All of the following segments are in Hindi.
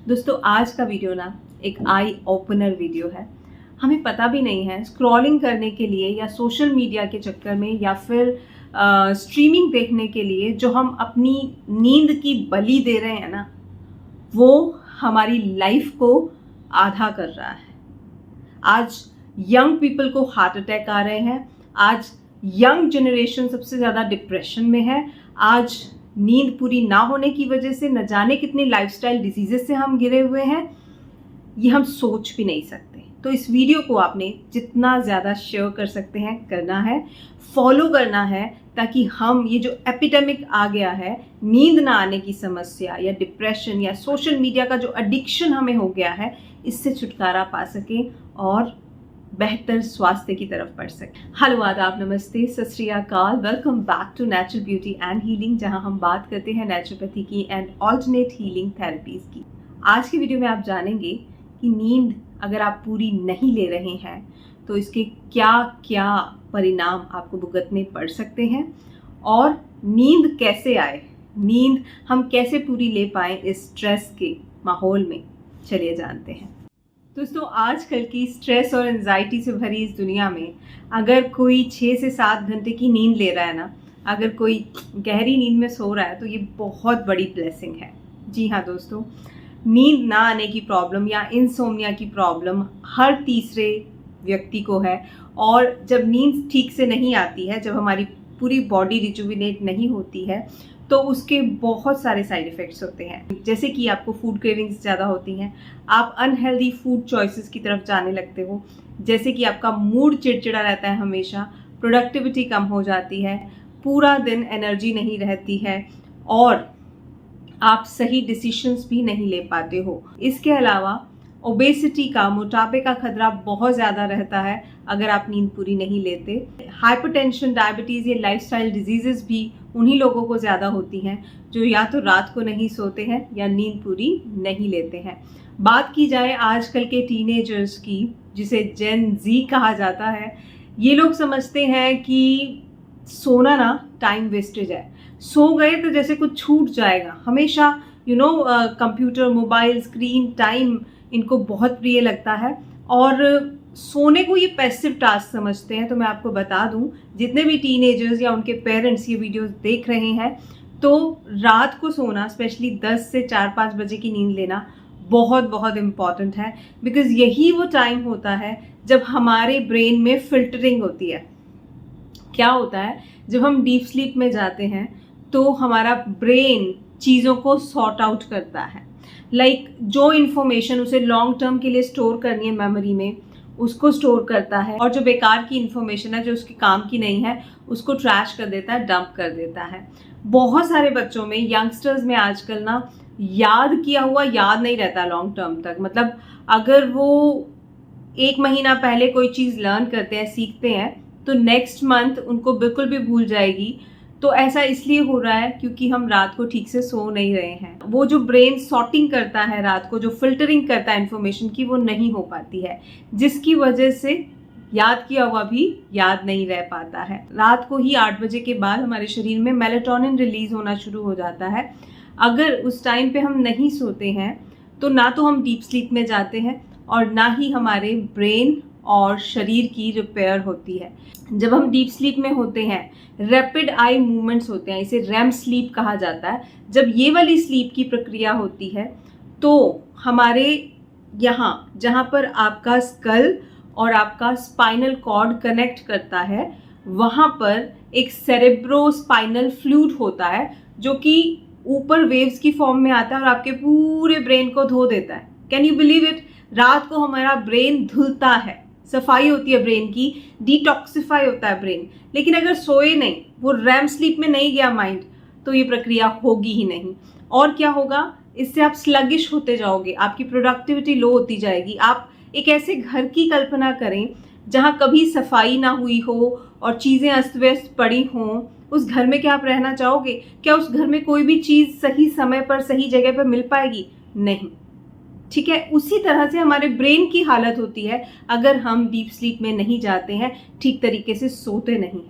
दोस्तों आज का वीडियो ना एक आई ओपनर वीडियो है। हमें पता भी नहीं है स्क्रॉलिंग करने के लिए या सोशल मीडिया के चक्कर में या फिर स्ट्रीमिंग देखने के लिए जो हम अपनी नींद की बलि दे रहे हैं ना, वो हमारी लाइफ को आधा कर रहा है। आज यंग पीपल को हार्ट अटैक आ रहे हैं। आज यंग जनरेशन सबसे ज़्यादा डिप्रेशन में है। आज नींद पूरी ना होने की वजह से न जाने कितने लाइफस्टाइल डिजीजेस से हम घिरे हुए हैं, ये हम सोच भी नहीं सकते। तो इस वीडियो को आपने जितना ज़्यादा शेयर कर सकते हैं करना है, फॉलो करना है, ताकि हम ये जो एपिडेमिक आ गया है, नींद ना आने की समस्या या डिप्रेशन या सोशल मीडिया का जो एडिक्शन हमें हो गया है, इससे छुटकारा पा सकें और बेहतर स्वास्थ्य की तरफ बढ़ सके। हेलो, आदाब, नमस्ते, सत श्री अकाल। Welcome back to natural beauty and healing, जहां हम बात करते हैं नेचुरोपैथी की एंड ऑल्टरनेट हीलिंग थेरेपीज की। आज की वीडियो में आप जानेंगे कि नींद अगर आप पूरी नहीं ले रहे हैं तो इसके क्या क्या परिणाम आपको भुगतने पड़ सकते हैं और नींद कैसे आए, नींद हम कैसे पूरी ले पाएं इस स्ट्रेस के माहौल में। चलिए जानते हैं। दोस्तों आजकल की स्ट्रेस और एंजाइटी से भरी इस दुनिया में अगर कोई 6 से 7 घंटे की नींद ले रहा है ना, अगर कोई गहरी नींद में सो रहा है, तो ये बहुत बड़ी ब्लेसिंग है। जी हाँ दोस्तों, नींद ना आने की प्रॉब्लम या इंसोम्निया की प्रॉब्लम हर तीसरे व्यक्ति को है। और जब नींद ठीक से नहीं आती है, जब हमारी पूरी बॉडी रिजुविनेट नहीं होती है, तो उसके बहुत सारे साइड इफ़ेक्ट्स होते हैं। जैसे कि आपको फूड क्रेविंग्स ज़्यादा होती हैं, आप अनहेल्दी फूड चॉइसेस की तरफ जाने लगते हो, जैसे कि आपका मूड चिड़चिड़ा रहता है हमेशा, प्रोडक्टिविटी कम हो जाती है, पूरा दिन एनर्जी नहीं रहती है और आप सही डिसीजंस भी नहीं ले पाते हो। इसके अलावा ओबेसिटी का, मोटापे का खतरा बहुत ज़्यादा रहता है अगर आप नींद पूरी नहीं लेते। हाइपरटेंशन, डायबिटीज़, ये लाइफस्टाइल डिजीज़ेस भी उन्हीं लोगों को ज़्यादा होती हैं जो या तो रात को नहीं सोते हैं या नींद पूरी नहीं लेते हैं। बात की जाए आजकल के टीनेजर्स की, जिसे जेन जी कहा जाता है, ये लोग समझते हैं कि सोना ना टाइम वेस्टेज है। सो गए तो जैसे कुछ छूट जाएगा। हमेशा कंप्यूटर, मोबाइल, स्क्रीन टाइम इनको बहुत प्रिय लगता है और सोने को ये पैसिव टास्क समझते हैं। तो मैं आपको बता दूं, जितने भी टीनेजर्स या उनके पेरेंट्स ये वीडियोस देख रहे हैं, तो रात को सोना, स्पेशली 10 से 4-5 बजे की नींद लेना बहुत बहुत इम्पॉर्टेंट है। बिकॉज यही वो टाइम होता है जब हमारे ब्रेन में फिल्टरिंग होती है। क्या होता है, जब हम डीप स्लीप में जाते हैं तो हमारा ब्रेन चीज़ों को सॉर्ट आउट करता है। जो इन्फॉर्मेशन उसे लॉन्ग टर्म के लिए स्टोर करनी है मेमोरी में, उसको स्टोर करता है, और जो बेकार की इन्फॉर्मेशन है, जो उसके काम की नहीं है, उसको ट्रैश कर देता है, डंप कर देता है। बहुत सारे बच्चों में, यंगस्टर्स में आजकल ना, याद किया हुआ याद नहीं रहता लॉन्ग टर्म तक। मतलब अगर वो 1 महीना पहले कोई चीज़ लर्न करते हैं, सीखते हैं, तो नेक्स्ट मंथ उनको बिल्कुल भी भूल जाएगी। तो ऐसा इसलिए हो रहा है क्योंकि हम रात को ठीक से सो नहीं रहे हैं। वो जो ब्रेन सॉर्टिंग करता है रात को, जो फिल्टरिंग करता है इन्फॉर्मेशन की, वो नहीं हो पाती है, जिसकी वजह से याद किया हुआ भी याद नहीं रह पाता है। रात को ही 8 बजे के बाद हमारे शरीर में मेलेटोनिन रिलीज होना शुरू हो जाता है। अगर उस टाइम पे हम नहीं सोते हैं तो ना तो हम डीप स्लीप में जाते हैं और ना ही हमारे ब्रेन और शरीर की रिपेयर होती है। जब हम डीप स्लीप में होते हैं, रैपिड आई मूवमेंट्स होते हैं, इसे रैम स्लीप कहा जाता है। जब ये वाली स्लीप की प्रक्रिया होती है तो हमारे यहाँ, जहाँ पर आपका स्कल और आपका स्पाइनल कॉर्ड कनेक्ट करता है, वहाँ पर एक सेरेब्रोस्पाइनल फ्लूइड होता है जो कि ऊपर वेव्स की फॉर्म में आता है और आपके पूरे ब्रेन को धो देता है। Can you believe it? रात को हमारा ब्रेन धुलता है, सफाई होती है ब्रेन की, डिटॉक्सिफाई होता है ब्रेन। लेकिन अगर सोए नहीं, वो रैम स्लीप में नहीं गया माइंड, तो ये प्रक्रिया होगी ही नहीं। और क्या होगा, इससे आप स्लगिश होते जाओगे, आपकी प्रोडक्टिविटी लो होती जाएगी। आप एक ऐसे घर की कल्पना करें जहाँ कभी सफाई ना हुई हो और चीज़ें अस्त व्यस्त पड़ी हों। उस घर में क्या आप रहना चाहोगे? क्या उस घर में कोई भी चीज़ सही समय पर, सही जगह पर मिल पाएगी? नहीं। ठीक है, उसी तरह से हमारे ब्रेन की हालत होती है अगर हम डीप स्लीप में नहीं जाते हैं, ठीक तरीके से सोते नहीं।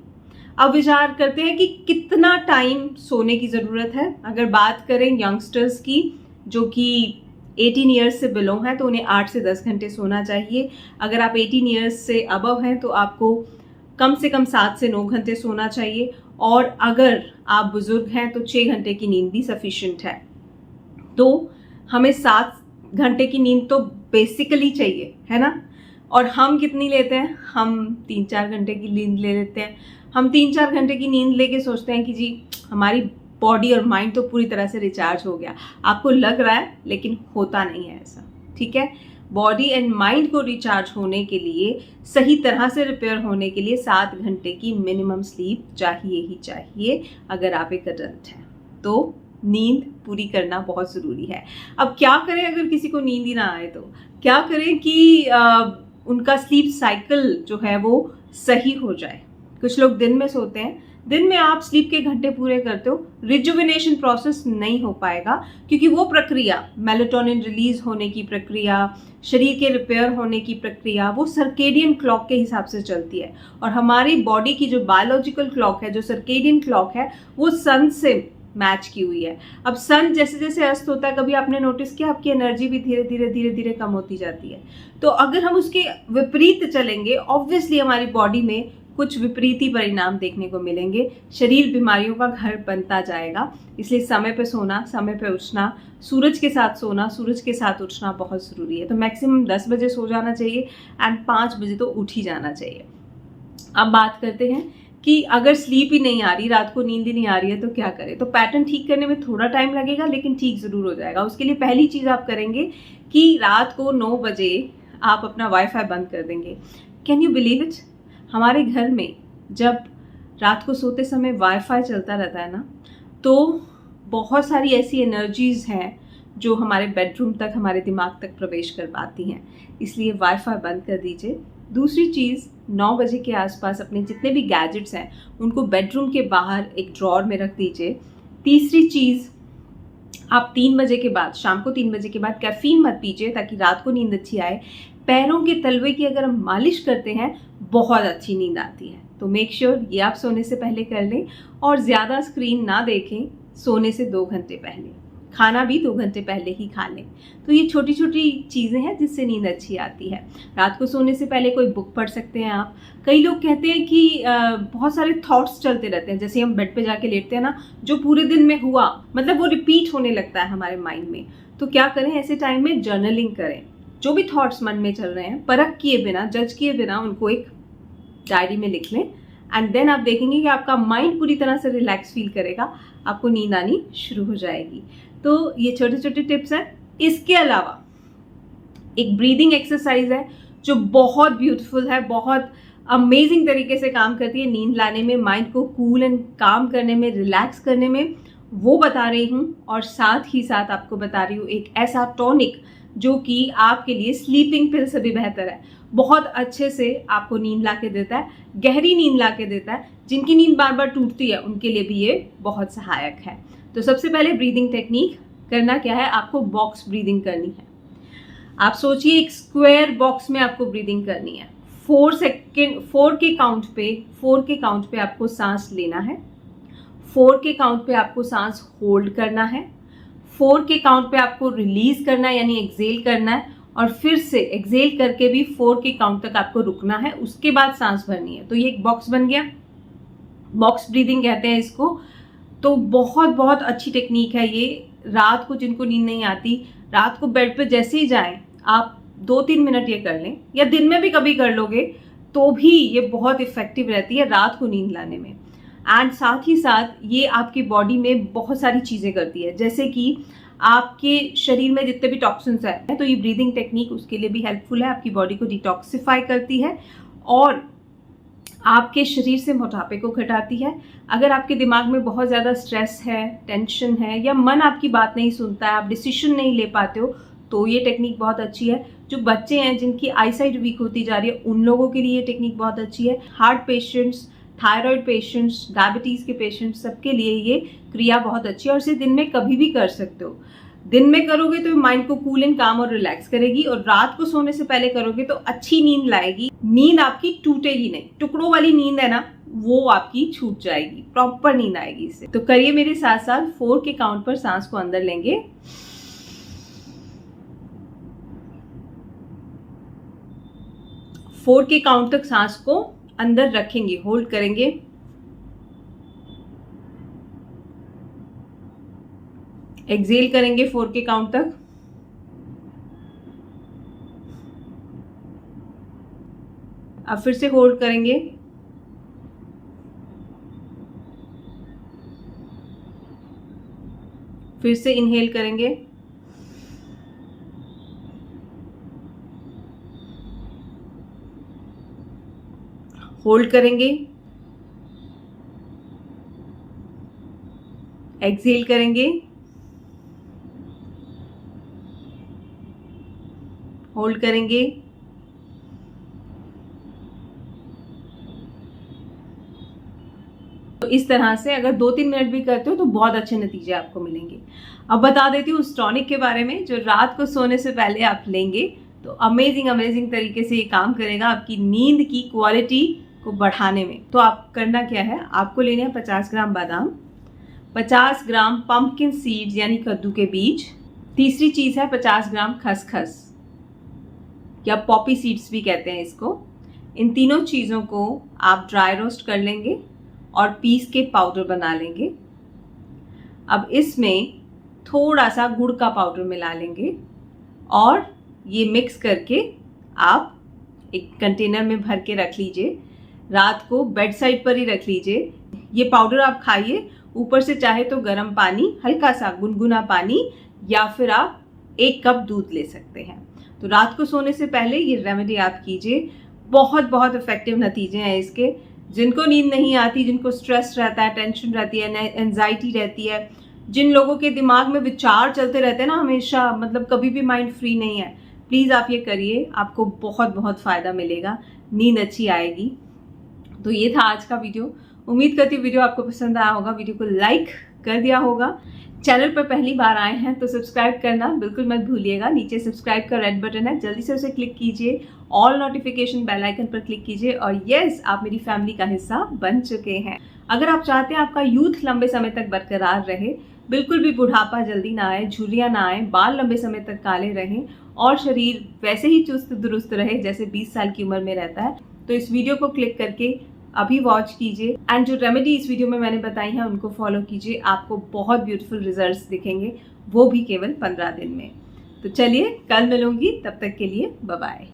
अब विचार करते हैं कि कितना टाइम सोने की ज़रूरत है। अगर बात करें यंगस्टर्स की, जो कि 18 ईयर्स से बिलो हैं तो उन्हें 8 से 10 घंटे सोना चाहिए। अगर आप 18 ईयर्स से अबव हैं तो आपको कम से कम 7 से 9 घंटे सोना चाहिए, और अगर आप बुज़ुर्ग हैं तो 6 घंटे की नींद भी सफिशिएंट है। तो हमें 7 घंटे की नींद तो बेसिकली चाहिए, है ना। और हम कितनी लेते हैं? हम 3-4 घंटे की नींद ले लेते हैं। हम 3-4 घंटे की नींद लेके सोचते हैं कि जी हमारी बॉडी और माइंड तो पूरी तरह से रिचार्ज हो गया। आपको लग रहा है, लेकिन होता नहीं है ऐसा, ठीक है। बॉडी एंड माइंड को रिचार्ज होने के लिए, सही तरह से रिपेयर होने के लिए 7 घंटे की मिनिमम स्लीप चाहिए ही चाहिए अगर आप एक अडल्ट हैं। तो नींद पूरी करना बहुत ज़रूरी है। अब क्या करें अगर किसी को नींद ही ना आए? तो क्या करें कि उनका स्लीप साइकिल जो है वो सही हो जाए। कुछ लोग दिन में सोते हैं, दिन में आप स्लीप के घंटे पूरे करते हो, रिजुविनेशन प्रोसेस नहीं हो पाएगा, क्योंकि वो प्रक्रिया, मेलाटोनिन रिलीज होने की प्रक्रिया, शरीर के रिपेयर होने की प्रक्रिया, वो सर्केडियन क्लॉक के हिसाब से चलती है। और हमारी बॉडी की जो बायोलॉजिकल क्लॉक है, जो सर्केडियन क्लॉक है, वो सन से मैच की हुई है। अब सन जैसे जैसे अस्त होता है, कभी आपने नोटिस किया आपकी एनर्जी भी धीरे धीरे कम होती जाती है। तो अगर हम उसके विपरीत चलेंगे, ऑब्वियसली हमारी बॉडी में कुछ विपरीत ही परिणाम देखने को मिलेंगे। शरीर बीमारियों का घर बनता जाएगा। इसलिए समय पे सोना, समय पे उठना, सूरज के साथ सोना, सूरज के साथ उठना बहुत ज़रूरी है। तो मैक्सिमम 10 बजे सो जाना चाहिए एंड 5 बजे तो उठ ही जाना चाहिए। अब बात करते हैं कि अगर स्लीप ही नहीं आ रही, रात को नींद ही नहीं आ रही है, तो क्या करें। तो पैटर्न ठीक करने में थोड़ा टाइम लगेगा, लेकिन ठीक ज़रूर हो जाएगा। उसके लिए पहली चीज़ आप करेंगे कि रात को 9 बजे आप अपना वाईफाई बंद कर देंगे। Can you believe it? हमारे घर में जब रात को सोते समय वाईफाई चलता रहता है ना, तो बहुत सारी ऐसी एनर्जीज़ हैं जो हमारे बेडरूम तक, हमारे दिमाग तक प्रवेश कर पाती हैं। इसलिए वाईफाई बंद कर दीजिए। दूसरी चीज़, 9 बजे के आसपास अपने जितने भी गैजेट्स हैं उनको बेडरूम के बाहर एक ड्रॉर में रख दीजिए। तीसरी चीज़, आप 3 बजे के बाद, शाम को 3 बजे के बाद कैफ़ीन मत पीजिए ताकि रात को नींद अच्छी आए। पैरों के तलवे की अगर हम मालिश करते हैं, बहुत अच्छी नींद आती है। तो मेक श्योर ये आप सोने से पहले कर लें, और ज़्यादा स्क्रीन ना देखें सोने से 2 घंटे पहले। खाना भी 2 घंटे पहले ही खा लें। तो ये छोटी छोटी चीज़ें हैं जिससे नींद अच्छी आती है। रात को सोने से पहले कोई बुक पढ़ सकते हैं आप। कई लोग कहते हैं कि बहुत सारे थॉट्स चलते रहते हैं, जैसे हम बेड पे जाके लेटते हैं ना, जो पूरे दिन में हुआ, मतलब वो रिपीट होने लगता है हमारे माइंड में। तो क्या करें ऐसे टाइम में? जर्नलिंग करें। जो भी थॉट्स मन में चल रहे हैं, परख किए बिना, जज किए बिना, उनको एक डायरी में लिख लें। एंड देन आप देखेंगे कि आपका माइंड पूरी तरह से रिलैक्स फील करेगा, आपको नींद आनी शुरू हो जाएगी। तो ये छोटे छोटे टिप्स हैं। इसके अलावा एक ब्रीदिंग एक्सरसाइज है जो बहुत ब्यूटीफुल है, बहुत अमेजिंग तरीके से काम करती है नींद लाने में, माइंड को कूल एंड काम करने में, रिलैक्स करने में। वो बता रही हूँ, और साथ ही साथ आपको बता रही हूँ एक ऐसा टॉनिक जो कि आपके लिए स्लीपिंग पिल से भी बेहतर है। बहुत अच्छे से आपको नींद ला के देता है, गहरी नींद ला के देता है। जिनकी नींद बार बार टूटती है उनके लिए भी ये बहुत सहायक है। तो सबसे पहले ब्रीदिंग टेक्निक करना क्या है, आपको बॉक्स ब्रीदिंग करनी है। आप सोचिए एक स्क्वायर बॉक्स में आपको ब्रीदिंग करनी है। 4 के काउंट पे आपको सांस लेना है, 4 के काउंट पे आपको सांस होल्ड करना है, 4 के काउंट पे आपको रिलीज करना है यानी एक्सेल करना है, और फिर से एक्सेल करके भी 4 के काउंट तक आपको रुकना है, उसके बाद सांस भरनी है। तो ये एक बॉक्स बन गया, बॉक्स ब्रीदिंग कहते हैं इसको। तो बहुत बहुत अच्छी टेक्निक है ये। रात को जिनको नींद नहीं आती, रात को बेड पे जैसे ही जाएं, आप 2-3 मिनट ये कर लें, या दिन में भी कभी कर लोगे तो भी ये बहुत इफेक्टिव रहती है रात को नींद लाने में। एंड साथ ही साथ ये आपकी बॉडी में बहुत सारी चीज़ें करती है, जैसे कि आपके शरीर में जितने भी टॉक्सिन्स हैं, तो ये ब्रीदिंग टेक्निक उसके लिए भी हेल्पफुल है। आपकी बॉडी को डिटॉक्सिफाई करती है और आपके शरीर से मोटापे को घटाती है। अगर आपके दिमाग में बहुत ज़्यादा स्ट्रेस है, टेंशन है, या मन आपकी बात नहीं सुनता है, आप डिसीजन नहीं ले पाते हो, तो ये टेक्निक बहुत अच्छी है। जो बच्चे हैं जिनकी आईसाइट वीक होती जा रही है, उन लोगों के लिए ये टेक्निक बहुत अच्छी है। Heart patients, thyroid patients, diabetes के पेशेंट्स, सबके लिए ये क्रिया बहुत अच्छी है, और इसे दिन में कभी भी कर सकते हो। दिन में करोगे तो माइंड को कूल एंड काम और रिलैक्स करेगी, और रात को सोने से पहले करोगे तो अच्छी नींद लाएगी। नींद आपकी टूटेगी नहीं, टुकड़ों वाली नींद है ना, वो आपकी छूट जाएगी, प्रॉपर नींद आएगी इससे। तो करिए मेरे साथ साथ। 4 के काउंट पर सांस को अंदर लेंगे, 4 के काउंट तक सांस को अंदर रखेंगे, होल्ड करेंगे। एक्सहेल करेंगे 4 के काउंट तक। अब फिर से होल्ड करेंगे। फिर से इनहेल करेंगे। होल्ड करेंगे। एक्सहेल करेंगे। होल्ड करेंगे। तो इस तरह से अगर 2-3 मिनट भी करते हो तो बहुत अच्छे नतीजे आपको मिलेंगे। अब बता देती हूँ उस टॉनिक के बारे में जो रात को सोने से पहले आप लेंगे तो अमेजिंग तरीके से ये काम करेगा आपकी नींद की क्वालिटी को बढ़ाने में। तो आप करना क्या है, आपको लेने हैं 50 ग्राम बादाम, 50 ग्राम पंपकिन सीड्स यानी कद्दू के बीज, तीसरी चीज़ है 50 ग्राम खसखस या पॉपी सीड्स भी कहते हैं इसको। इन तीनों चीज़ों को आप ड्राई रोस्ट कर लेंगे और पीस के पाउडर बना लेंगे। अब इसमें थोड़ा सा गुड़ का पाउडर मिला लेंगे और ये मिक्स करके आप एक कंटेनर में भर के रख लीजिए। रात को बेड साइड पर ही रख लीजिए। ये पाउडर आप खाइए, ऊपर से चाहे तो गर्म पानी, हल्का सा गुनगुना पानी, या फिर आप 1 कप दूध ले सकते हैं। तो रात को सोने से पहले ये रेमेडी आप कीजिए। बहुत इफेक्टिव नतीजे हैं इसके। जिनको नींद नहीं आती, जिनको स्ट्रेस रहता है, टेंशन रहती है, एंजाइटी रहती है, जिन लोगों के दिमाग में विचार चलते रहते हैं ना हमेशा, मतलब कभी भी माइंड फ्री नहीं है, प्लीज़ आप ये करिए, आपको बहुत फ़ायदा मिलेगा, नींद अच्छी आएगी। तो ये था आज का वीडियो। उम्मीद करती हूँ वीडियो आपको पसंद आया होगा, वीडियो को लाइक कर दिया होगा। चैनल पर पहली बार आए हैं तो सब्सक्राइब करना बिल्कुल मत भूलिएगा। नीचे सब्सक्राइब का रेड बटन है, जल्दी से उसे क्लिक कीजिए, ऑल नोटिफिकेशन बेल आइकन पर क्लिक कीजिए और यस, आप मेरी फैमिली का हिस्सा बन चुके हैं। अगर आप चाहते हैं आपका यूथ लंबे समय तक बरकरार रहे, बिल्कुल भी बुढ़ापा जल्दी ना आए, झुर्रियाँ ना आए, बाल लंबे समय तक काले रहें और शरीर वैसे ही चुस्त दुरुस्त रहे जैसे 20 साल की उम्र में रहता है, तो इस वीडियो को क्लिक करके अभी वॉच कीजिए एंड जो रेमेडी इस वीडियो में मैंने बताई है उनको फॉलो कीजिए। आपको बहुत ब्यूटीफुल रिजल्ट्स दिखेंगे, वो भी केवल 15 दिन में। तो चलिए, कल मिलूंगी, तब तक के लिए बाय बाय।